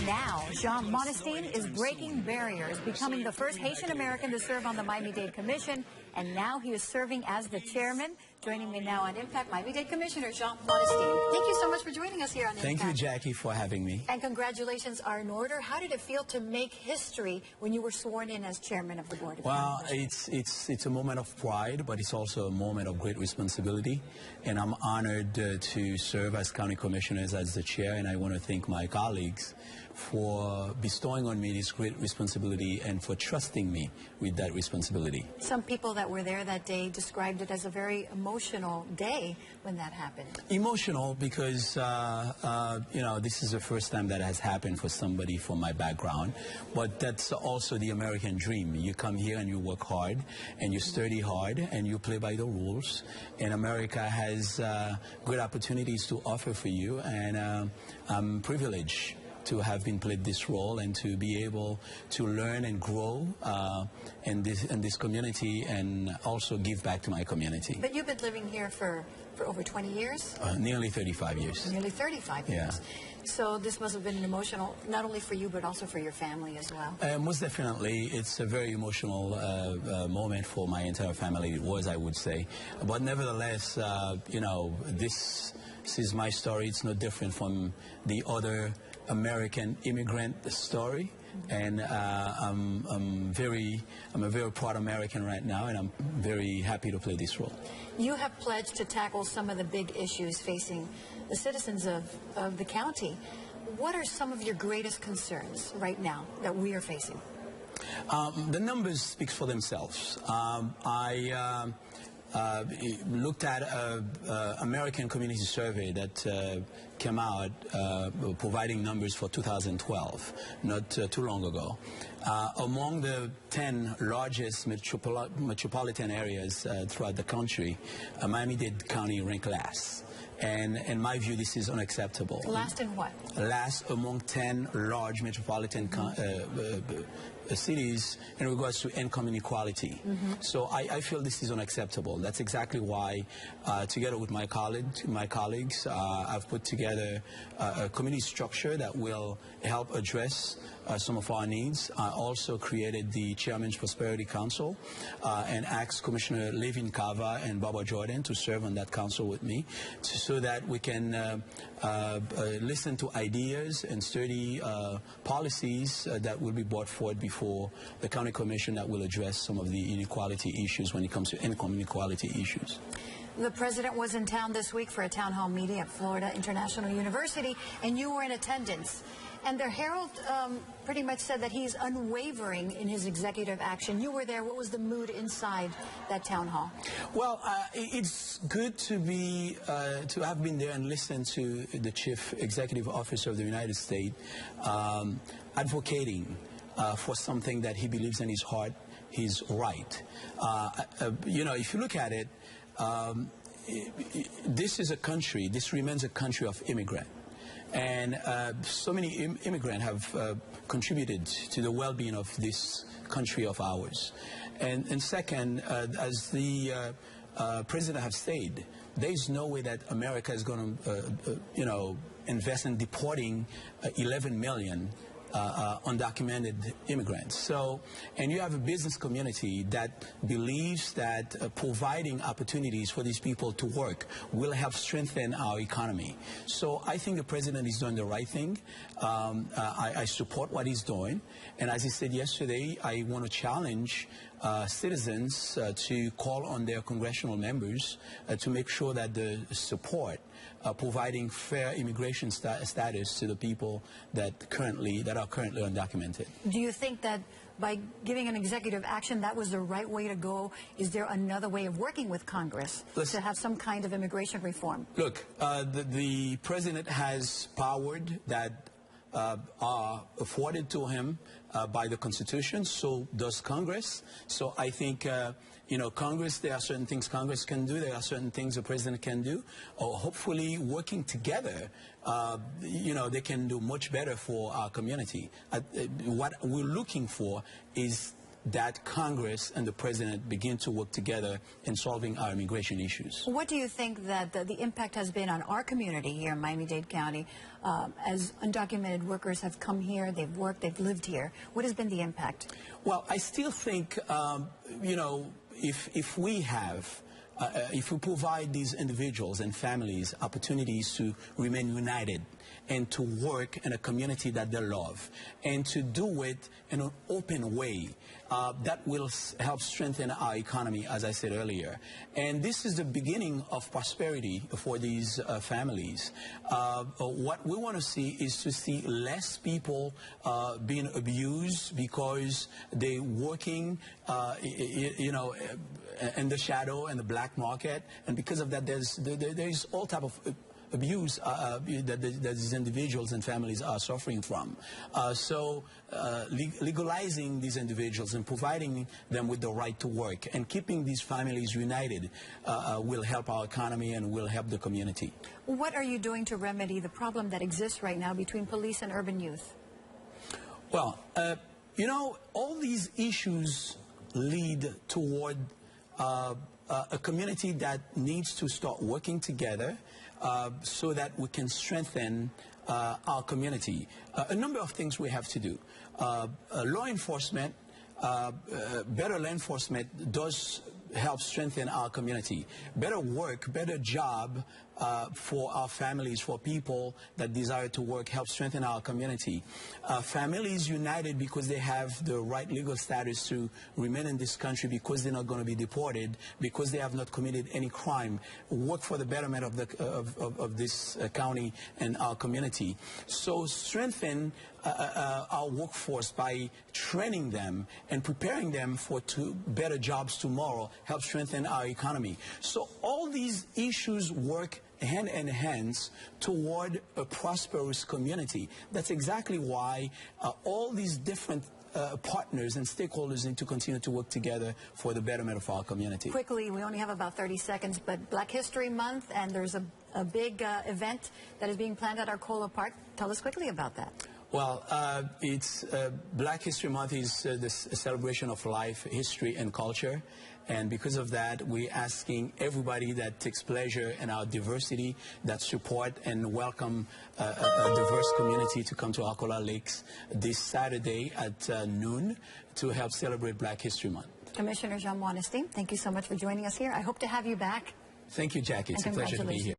Now, Jean Monestime is breaking barriers, becoming the first Haitian American to serve on the Miami-Dade Commission, and now he is serving as the chairman. Joining me now on Impact, Miami-Dade Commissioner Jean Monestime. Thank you so much for joining us here on Impact. Thank you, Jackie, for having me. And congratulations are in order. How did it feel to make history when you were sworn in as chairman of the board? Well, it's a moment of pride, but it's also a moment of great responsibility. And I'm honored to serve as county commissioners as the chair, and I want to thank my colleagues for bestowing on me this great responsibility and for trusting me with that responsibility. Some people that were there that day described it as a very emotional day when that happened. Emotional because, you know, this is the first time that has happened for somebody from my background, but that's also the American dream. You come here and you work hard and you study hard and you play by the rules, and America has great opportunities to offer for you, and I'm privileged to have been played this role and to be able to learn and grow in this community and also give back to my community. But you've been living here for over 20 years? Nearly 35 years. Nearly 35 years. Yeah. So this must have been emotional, not only for you, but also for your family as well. Most definitely. It's a very emotional moment for my entire family. It was, I would say. But nevertheless, you know, this is my story. It's no different from the other American immigrant story, and I'm a very proud American right now, and I'm very happy to play this role. You have pledged to tackle some of the big issues facing the citizens of the county. What are some of your greatest concerns right now that we are facing? The numbers speak for themselves. I looked at an American community survey that came out providing numbers for 2012, not too long ago. Among the 10 largest metropolitan areas throughout the country, Miami-Dade County ranked last. And in my view, this is unacceptable. Last in what? Last among 10 large metropolitan cities in regards to income inequality. So I feel this is unacceptable. That's exactly why, together with my colleagues, I've put together a community structure that will help address some of our needs. I also created the Chairman's Prosperity Council and asked Commissioner Levin Cava and Barbara Jordan to serve on that council with me so that we can listen to ideas and study policies that will be brought forward before the County Commission that will address some of the inequality issues when it comes to income inequality issues. The president was in town this week for a town hall meeting at Florida International University, and you were in attendance. And the Herald pretty much said that he's unwavering in his executive action. You were there. What was the mood inside that town hall? Well, it's good to have been there and listened to the Chief Executive Officer of the United States advocating for something that he believes in his heart is right. You know, if you look at it, this is a country, this remains a country of immigrants. And so many immigrants have contributed to the well-being of this country of ours. And second, as the President has stated, there is no way that America is going to, you know, invest in deporting 11 million undocumented immigrants. So, and you have a business community that believes that providing opportunities for these people to work will help strengthen our economy. So I think the president is doing the right thing. I support what he's doing. And as he said yesterday, I want to challenge citizens to call on their congressional members to make sure that the support providing fair immigration status to the people that are currently undocumented. Do you think that by giving an executive action, that was the right way to go? Is there another way of working with Congress to have some kind of immigration reform? Look, the president has power that are afforded to him by the Constitution, so does Congress. So I think, you know, Congress, there are certain things Congress can do, there are certain things the President can do, or hopefully working together, you know, they can do much better for our community. What we're looking for is that Congress and the President begin to work together in solving our immigration issues. What do you think that the impact has been on our community here in Miami-Dade County as undocumented workers have come here, they've worked, they've lived here? What has been the impact? Well, I still think, you know, if we provide these individuals and families opportunities to remain united and to work in a community that they love and to do it in an open way, that will help strengthen our economy, as I said earlier. And this is the beginning of prosperity for these families. What we want to see is to see less people being abused because they're working, you know, in the shadow and the black market, and because of that, there's all type of abuse that these individuals and families are suffering from. So legalizing these individuals and providing them with the right to work and keeping these families united will help our economy and will help the community. What are you doing to remedy the problem that exists right now between police and urban youth? Well, you know, all these issues lead toward a community that needs to start working together so that we can strengthen our community. A number of things we have to do. Law enforcement, better law enforcement does help strengthen our community. Better work, better job for our families, for people that desire to work, help strengthen our community. Families united because they have the right legal status to remain in this country, because they're not going to be deported, because they have not committed any crime, work for the betterment of this county and our community. So strengthen our workforce by training them and preparing them for better jobs tomorrow, help strengthen our economy. So all these issues work hand in hand toward a prosperous community. That's exactly why all these different partners and stakeholders need to continue to work together for the betterment of our community. Quickly, we only have about 30 seconds, but Black History Month, and there's a big event that is being planned at Arcola Park. Tell us quickly about that. Well, it's Black History Month is a celebration of life, history, and culture. And because of that, we're asking everybody that takes pleasure in our diversity, that support and welcome a diverse community to come to Arcola Lakes this Saturday at noon to help celebrate Black History Month. Commissioner Monestime, thank you so much for joining us here. I hope to have you back. Thank you, Jackie. It's a pleasure to be here.